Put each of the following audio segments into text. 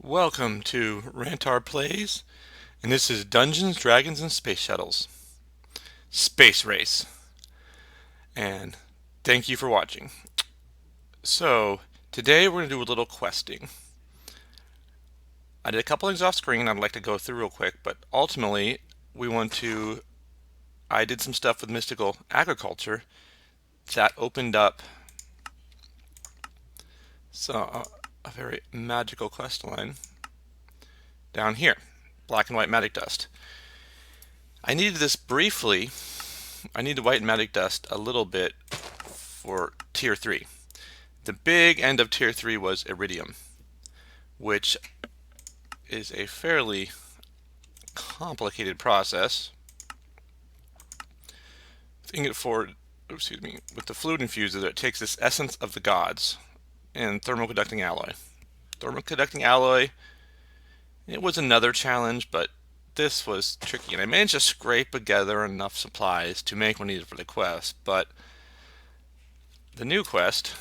Welcome to Rantar Plays, and this is Dungeons, Dragons, and Space Shuttles. Space Race. And thank you for watching. So, today we're going to do a little questing. I did a couple things off screen I'd like to go through real quick, but ultimately, I did some stuff with mystical agriculture that opened up a very magical quest line down here. Black and white magic dust. I needed this briefly. I need the white magic dust a little bit for tier 3. The big end of tier 3 was iridium, which is a fairly complicated process. With the fluid infuser, it takes this essence of the gods and thermoconducting alloy. Thermoconducting alloy, it was another challenge, but this was tricky, and I managed to scrape together enough supplies to make what needed for the quest. But the new quest,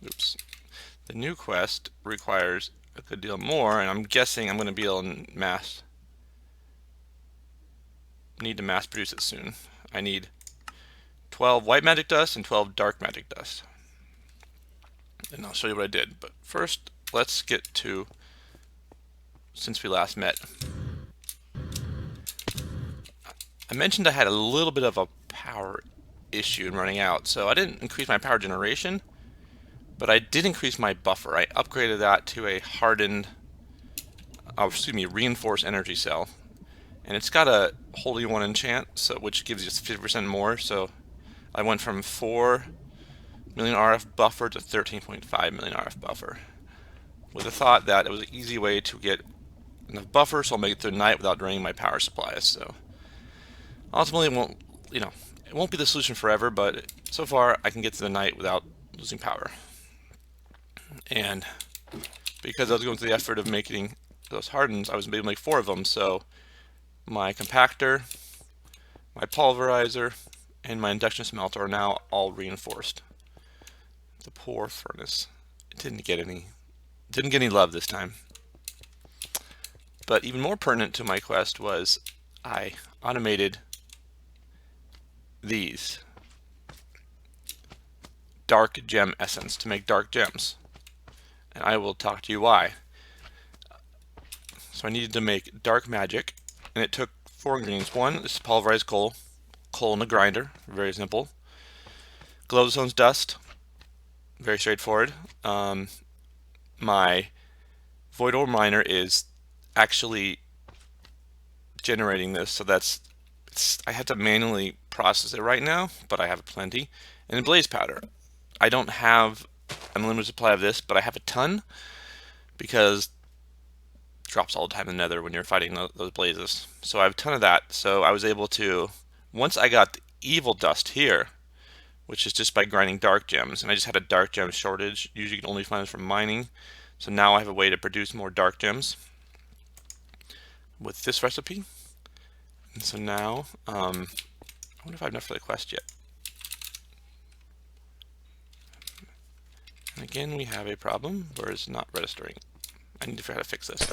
the new quest requires a good deal more, and I'm guessing I'm going to be able to need to mass produce it soon. I need 12 white magic dust and 12 dark magic dust, and I'll show you what I did. But first, let's get to since we last met. I mentioned I had a little bit of a power issue in running out, so I didn't increase my power generation, but I did increase my buffer. I upgraded that to a reinforced energy cell, and it's got a Holy One enchant, which gives you 50% more. So I went from 4 million RF buffer to 13.5 million RF buffer, with the thought that it was an easy way to get enough buffer so I'll make it through the night without draining my power supplies. So ultimately, it won't be the solution forever, but so far I can get to the night without losing power. And because I was going through the effort of making those hardens, I was able to make 4 of them. So my compactor, my pulverizer, and my induction smelter are now all reinforced. The poor furnace, it didn't get any love this time. But even more pertinent to my quest was I automated these dark gem essence to make dark gems, and I will talk to you why. So I needed to make dark magic, and it took 4 ingredients. One is pulverized coal in a grinder, very simple. Glowstone's dust, very straightforward. My void ore miner is actually generating this, so I have to manually process it right now, but I have plenty. And blaze powder, I don't have an unlimited supply of this, but I have a ton because it drops all the time in the nether when you're fighting those blazes. So I have a ton of that. So I was able to, once I got the evil dust here, which is just by grinding dark gems, and I just had a dark gem shortage. Usually you can only find it from mining. So now I have a way to produce more dark gems with this recipe. And so now, I wonder if I have enough for the quest yet. And again, we have a problem where it's not registering. I need to figure out how to fix this.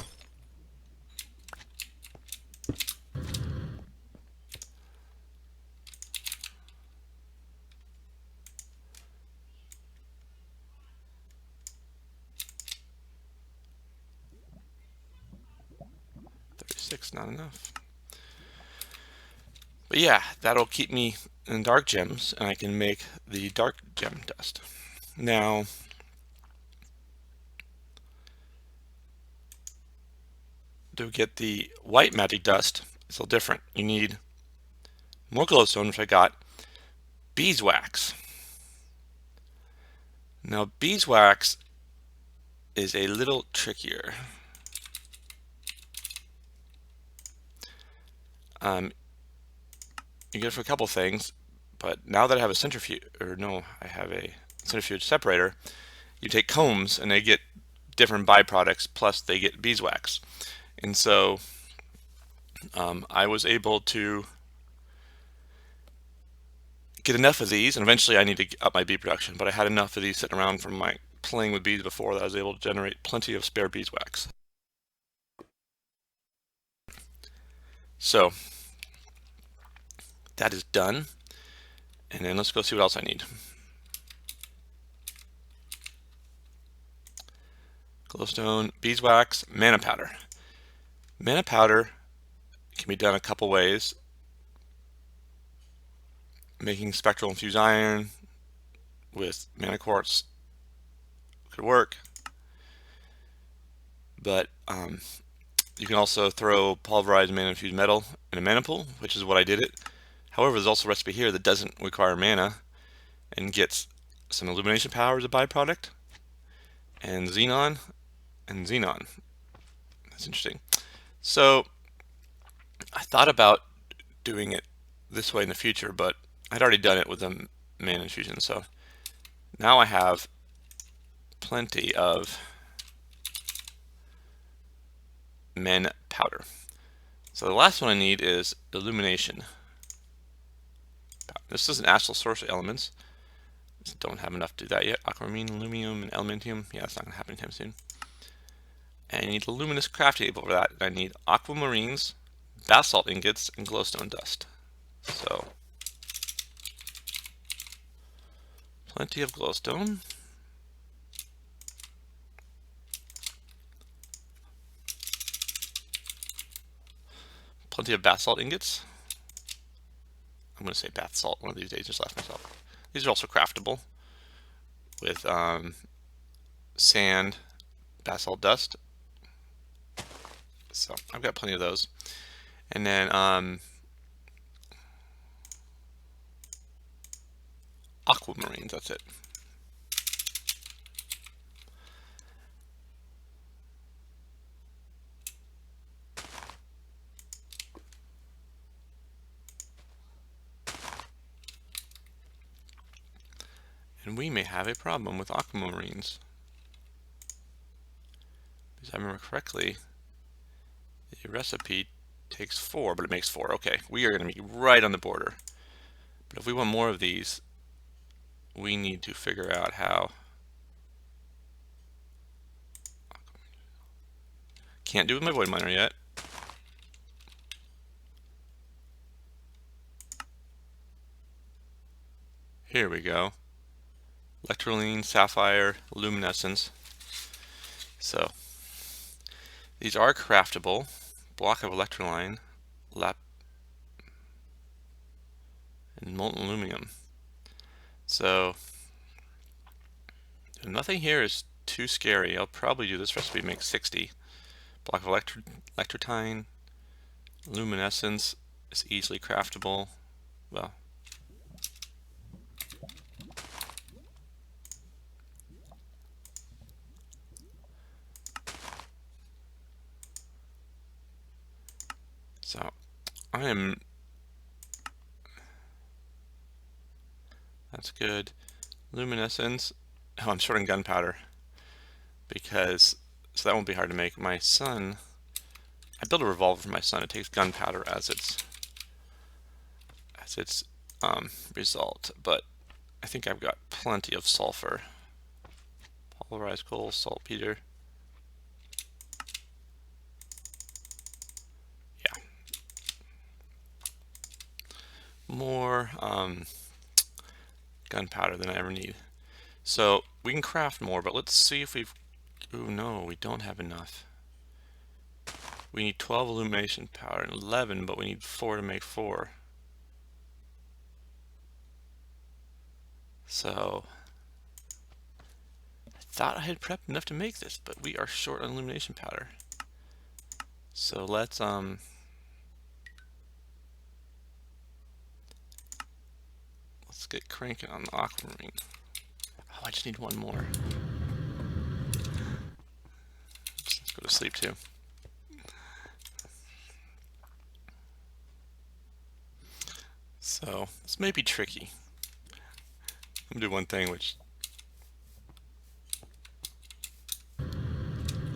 Not enough. But yeah, that'll keep me in dark gems, and I can make the dark gem dust. Now, to get the white magic dust, it's a little different. You need more glowstone, which I got, beeswax. Now, beeswax is a little trickier. You get it for a couple things, but now that I have a centrifuge separator, you take combs and they get different byproducts, plus they get beeswax. And so I was able to get enough of these, and eventually I need to up my bee production, but I had enough of these sitting around from my playing with beads before that I was able to generate plenty of spare beeswax. So that is done. And then let's go see what else I need. Glowstone, beeswax, mana powder. Mana powder can be done a couple ways. Making spectral infused iron with mana quartz could work, but you can also throw pulverized mana infused metal in a mana pool, which is what I did it. However, there's also a recipe here that doesn't require mana and gets some illumination power as a byproduct, and xenon and xenon. That's interesting. So I thought about doing it this way in the future, but I'd already done it with the mana infusion, so now I have plenty of mana powder. So the last one I need is illumination. This is an astral source elements. Just don't have enough to do that yet. Aquamarine, aluminum, and elementium. Yeah, that's not gonna happen anytime soon. And I need a luminous crafting table for that. I need aquamarines, basalt ingots, and glowstone dust. So plenty of glowstone. Plenty of basalt ingots. I'm going to say basalt one of these days, just laugh myself. These are also craftable with sand, basalt dust. So I've got plenty of those. And then aquamarines, that's it. And we may have a problem with aquamarines. Because I remember correctly, the recipe takes 4, but it makes 4. Okay, we are going to be right on the border. But if we want more of these, we need to figure out how. Can't do it with my void miner yet. Here we go. Electroline, sapphire, luminescence. So these are craftable. Block of electroline, lap, and molten aluminum. So nothing here is too scary. I'll probably do this recipe, make 60. Block of electrotine, luminescence is easily craftable. Well, so that's good. Luminescence. Oh, I'm shorting gunpowder because so that won't be hard to make. My son, I built a revolver for my son. It takes gunpowder as its result, but I think I've got plenty of sulfur. Pulverized coal, saltpeter. Yeah. More gunpowder than I ever need. So we can craft more, but let's see if we've. Oh no, we don't have enough. We need 12 illumination power and 11, but we need 4 to make 4. So I thought I had prepped enough to make this, but we are short on illumination powder. So let's get cranking on the aquamarine. Oh, I just need one more. Let's go to sleep too. So this may be tricky. I'm gonna do one thing which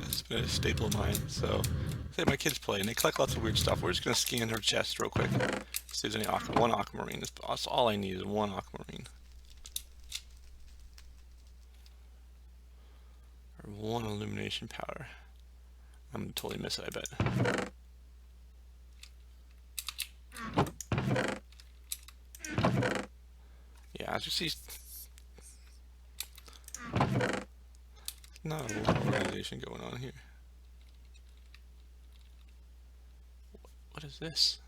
has been a staple of mine. So say my kids play and they collect lots of weird stuff. We're just gonna scan her chest real quick. See if there's any one aquamarine. That's all I need is one aquamarine. 1 illumination power. I'm gonna totally miss it, I bet. Yeah, as you see, not a lot of organization going on here. What is this?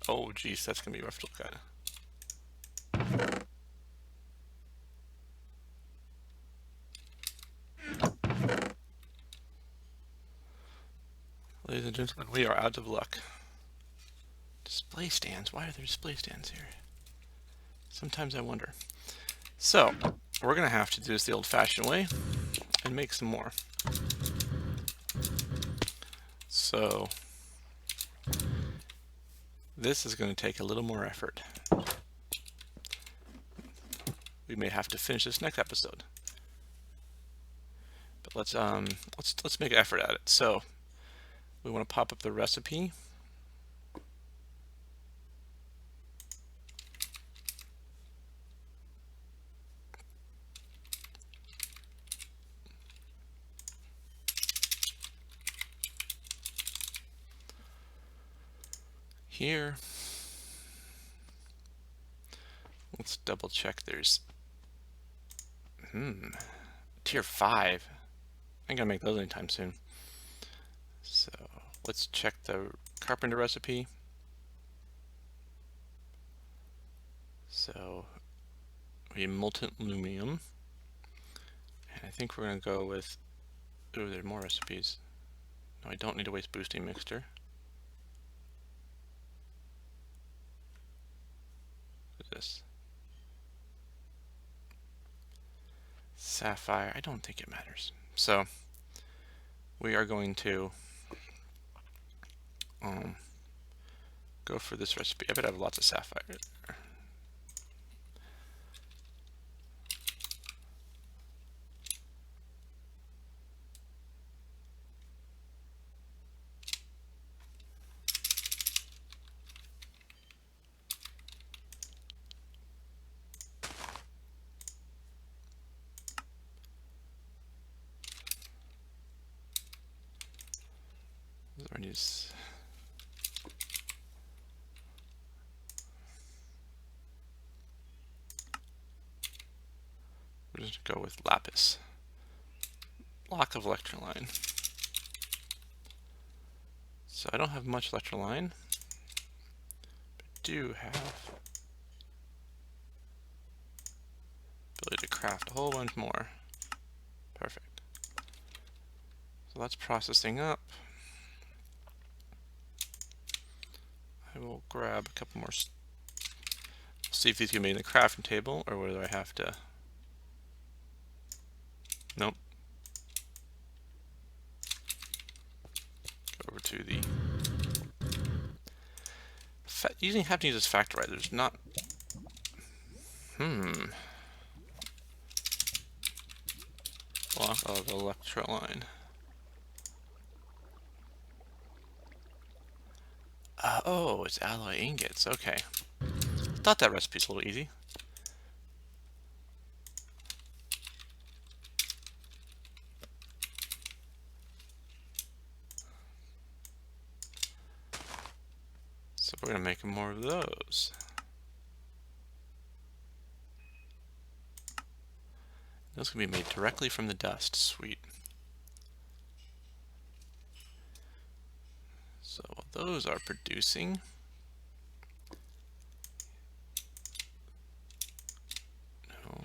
Oh, geez, that's gonna be rough to look at. Ladies and gentlemen, we are out of luck. Display stands? Why are there display stands here? Sometimes I wonder. So, we're going to have to do this the old-fashioned way and make some more. So, this is going to take a little more effort. We may have to finish this next episode. But let's make an effort at it. So, we want to pop up the recipe. Here, let's double check there's tier 5. I ain't gonna make those anytime soon. So let's check the carpenter recipe. So we have molten aluminum, and I think we're gonna go with, ooh, there are more recipes. No, I don't need a waste boosting mixture. What is this? Sapphire. I don't think it matters. So we are going to go for this recipe. I bet I have lots of sapphire there. We're just go with lapis. Block of electroline. So I don't have much electroline, but I do have ability to craft a whole bunch more. Perfect. So that's processing up. I will grab a couple more. See if these can be in the crafting table, or whether I have to. Nope. Go over to the. You don't have to use this factorizer. There's not. Block of electroline. Oh, it's alloy ingots. Okay. Thought that recipe's a little easy. So we're gonna make more of those. Those can be made directly from the dust. Sweet. So while those are producing, no.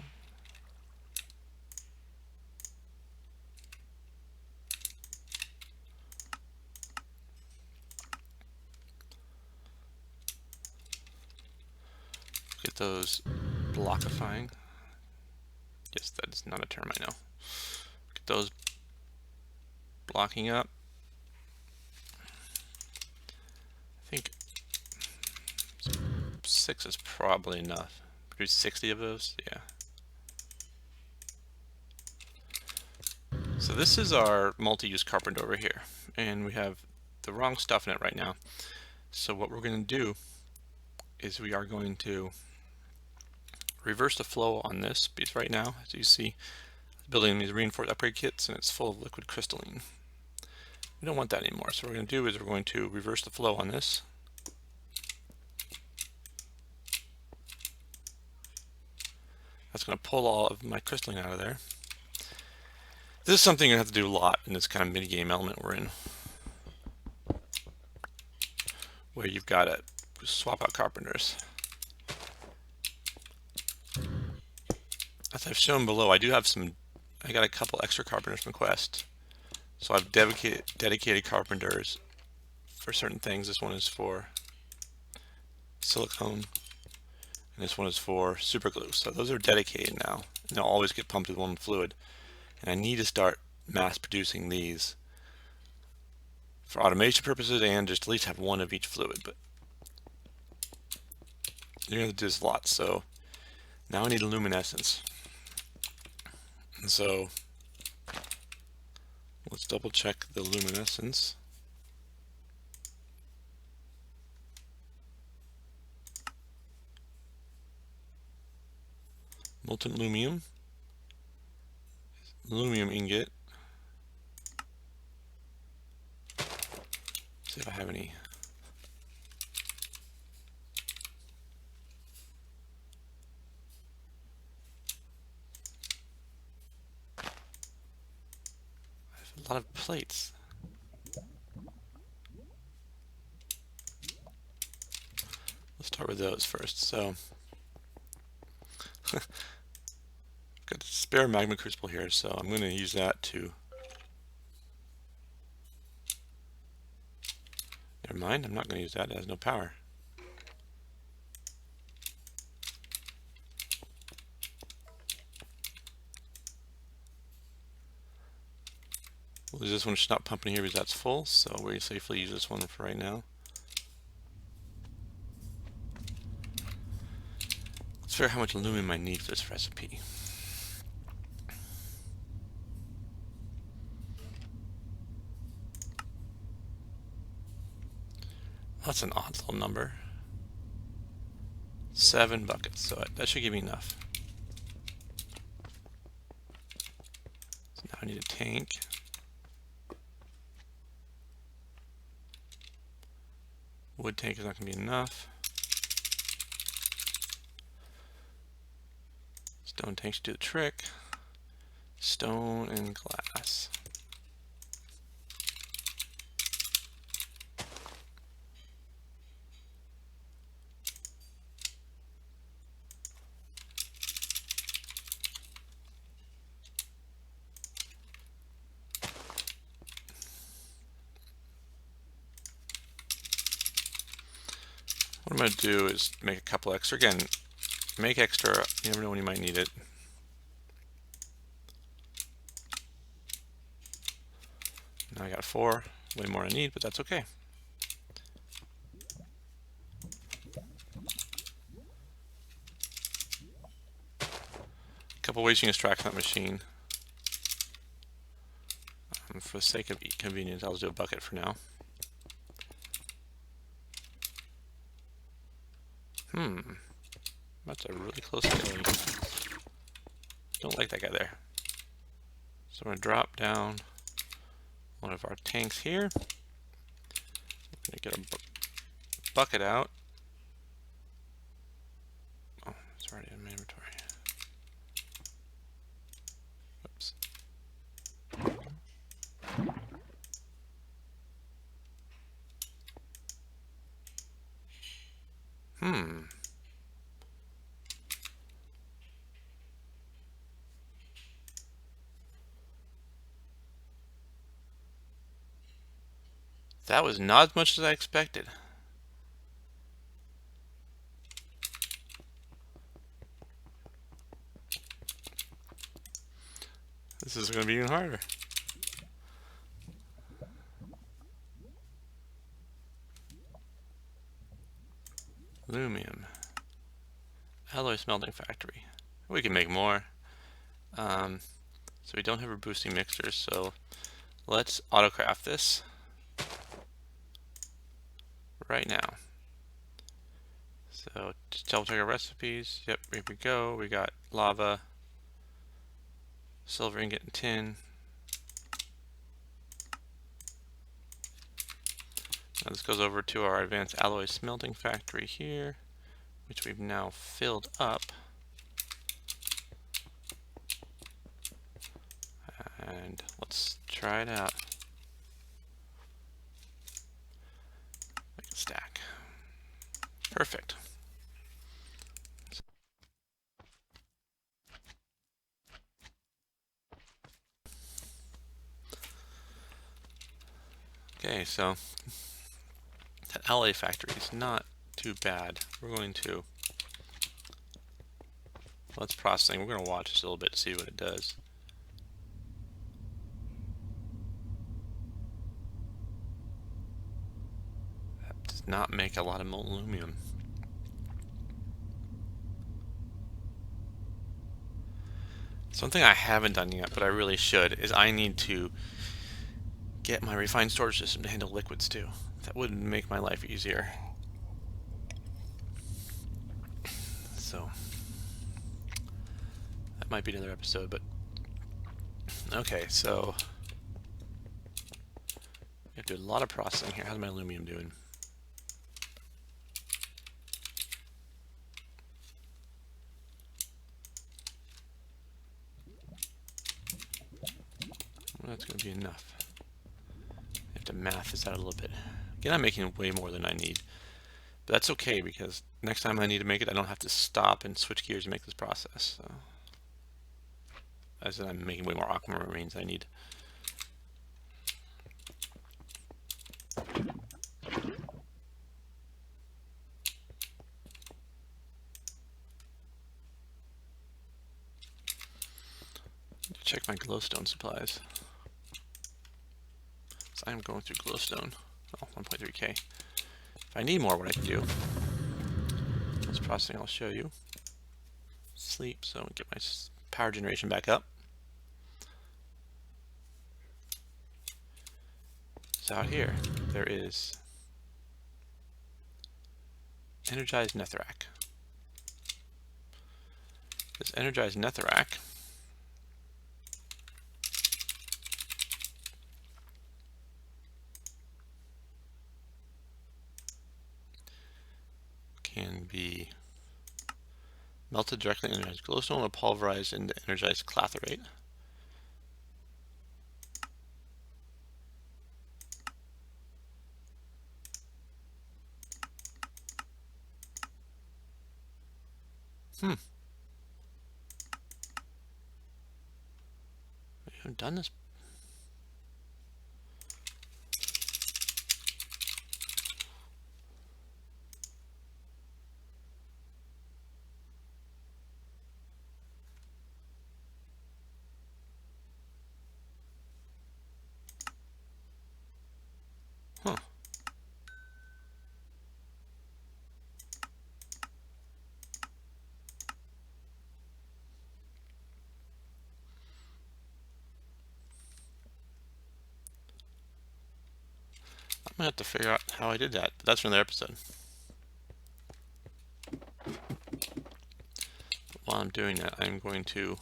Get those blockifying. Yes, that is not a term, I know. Get those blocking up. I think 6 is probably enough. Produce 60 of those, yeah. So this is our multi-use carpenter over here, and we have the wrong stuff in it right now. So what we're going to do is we are going to reverse the flow on this because right now, as you see, building these reinforced upgrade kits and it's full of liquid crystalline. We don't want that anymore. So what we're going to do is we're going to reverse the flow on this. That's going to pull all of my crystalline out of there. This is something you have to do a lot in this kind of mini-game element we're in, where you've got to swap out carpenters. As I've shown below, I got a couple extra carpenters from Quest. So I've dedicated carpenters for certain things. This one is for silicone, and this one is for super glue. So those are dedicated now, and they'll always get pumped with one fluid. And I need to start mass producing these for automation purposes and just at least have one of each fluid. But you're going to do this a lot. So now I need a luminescence. And so let's double check the luminescence. Molten lumium. Lumium ingot. See if I have any. I have a lot of plates. Let's start with those first. So got a spare magma crucible here, so I'm going to use that to. Never mind, I'm not going to use that. It has no power. Well, this one should not pump in here because that's full, so we'll safely use this one for right now. Let's figure out how much aluminum I need for this recipe. That's an odd little number. 7 buckets, so that should give me enough. So now I need a tank. Wood tank is not going to be enough. Stone tank should do the trick. Stone and glass. What I'm going to do is make a couple extra. Again, make extra. You never know when you might need it. Now I got 4, way more than I need, but that's okay. A couple ways you can extract that machine. For the sake of convenience, I'll just do a bucket for now. That's a really close killing. Don't like that guy there. So I'm going to drop down one of our tanks here. I'm going to get a bucket out. Oh, it's already in my inventory. Whoops. That was not as much as I expected. This is going to be even harder. Lumium. Alloy smelting factory. We can make more. So we don't have a boosting mixers, so let's autocraft this right now. So just double check our recipes. Yep, here we go. We got lava, silver ingot, and tin. Now this goes over to our advanced alloy smelting factory here, which we've now filled up. And let's try it out. Make a stack. Perfect. Okay, so that alloy factory is not too bad. We're going to, well, it's processing. We're going to watch this a little bit to see what it does. That does not make a lot of aluminum. Something I haven't done yet, but I really should, is I need to get my refined storage system to handle liquids too. That would make my life easier. So that might be another episode, but okay, so we have to do a lot of processing here. How's my aluminum doing? Well, that's going to be enough. I have to math this out a little bit. Again, I'm making way more than I need. But that's okay, because next time I need to make it, I don't have to stop and switch gears and make this process. So, as in, I'm making way more aquamarines than I need. Check my glowstone supplies. So I'm going through glowstone. Oh, 1.3k. If I need more, what I can do, this processing I'll show you. Sleep, so get my power generation back up. So out here, there is energized netherrack. This energized netherrack can be melted directly in energized glowstone or pulverized into energized clathrate. I haven't done this. Huh. I'm gonna have to figure out how I did that, but that's for another episode. While I'm doing that, I'm going to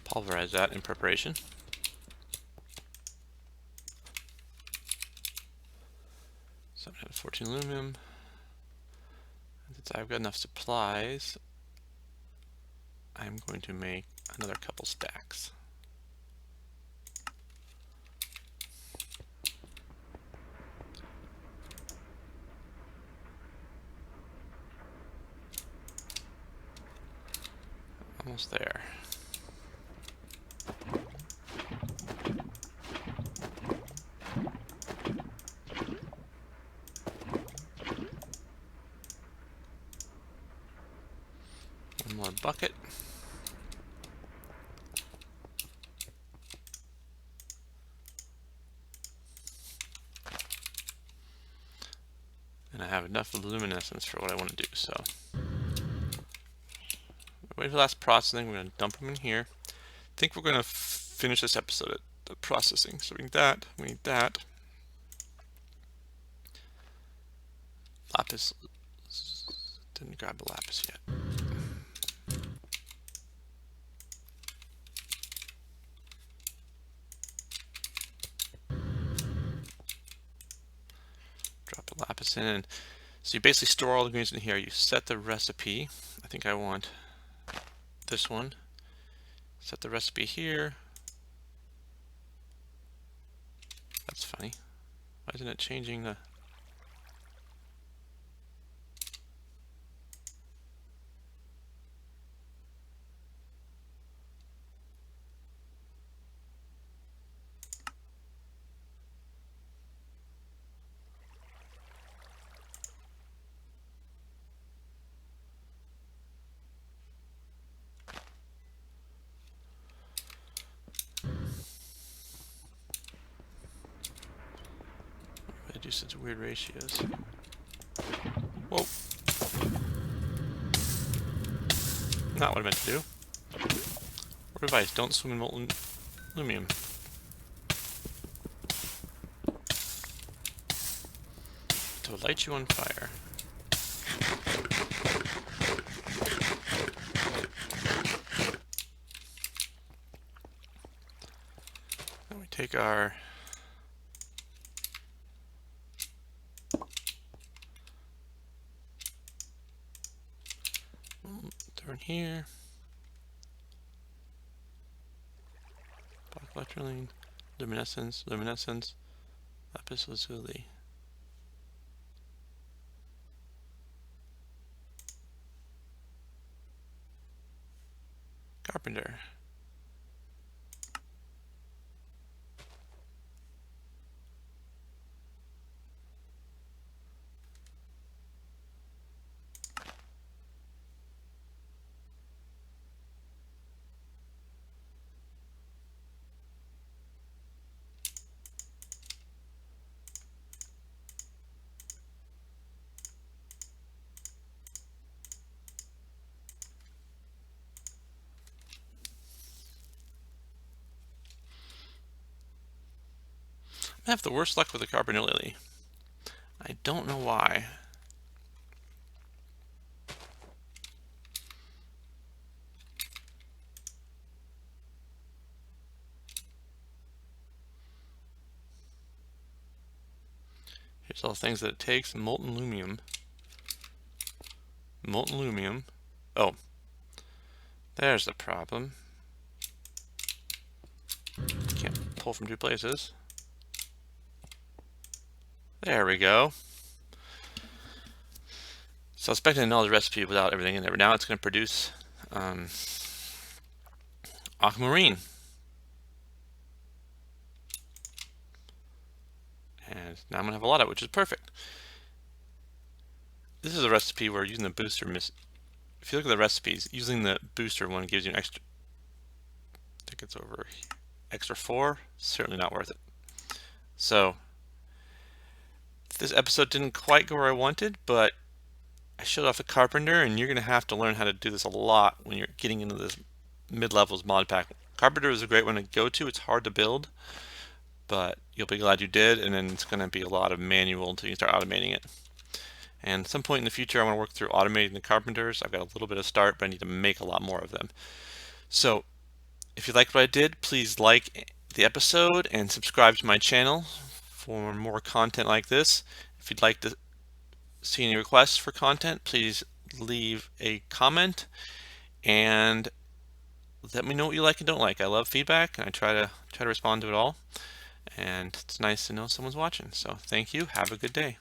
pulverize that in preparation. So I'm gonna have 14 aluminum. And since I've got enough supplies, I'm going to make another couple stacks. Almost there. One more bucket. And I have enough luminescence for what I want to do, so wait for the last processing. We're going to dump them in here. I think we're going to finish this episode at the processing. So we need that, we need that. Lapis. Didn't grab the lapis yet. Drop the lapis in. And so you basically store all the ingredients in here. You set the recipe. I think I want this one. Set the recipe here. That's funny. Why isn't it changing the... I do such weird ratios. Whoa. Not what I meant to do. Word advice, don't swim in molten aluminum. To light you on fire. Then we take our turn here. Black electroline, luminescence, luminescence, lapis lazuli. Carpenter. I have the worst luck with the carpenter lily. I don't know why. Here's all the things that it takes. Molten aluminum. Molten aluminum. Oh. There's the problem. Can't pull from two places. There we go. So I was expecting to know the recipe without everything in there, but now it's going to produce aquamarine. And now I'm going to have a lot of it, which is perfect. This is a recipe where using the booster, if you look at the recipes, using the booster one gives you an extra, I think it's over extra 4, certainly not worth it. So this episode didn't quite go where I wanted, but I showed off the carpenter, and you're going to have to learn how to do this a lot when you're getting into this mid-levels mod pack. Carpenter is a great one to go to. It's hard to build, but you'll be glad you did, and then it's going to be a lot of manual until you start automating it. And at some point in the future, I want to work through automating the carpenters. I've got a little bit of start, but I need to make a lot more of them. So if you liked what I did, please like the episode and subscribe to my channel for more content like this. If you'd like to see any requests for content, please leave a comment and let me know what you like and don't like. I love feedback, and I try to respond to it all. And it's nice to know someone's watching. So thank you. Have a good day.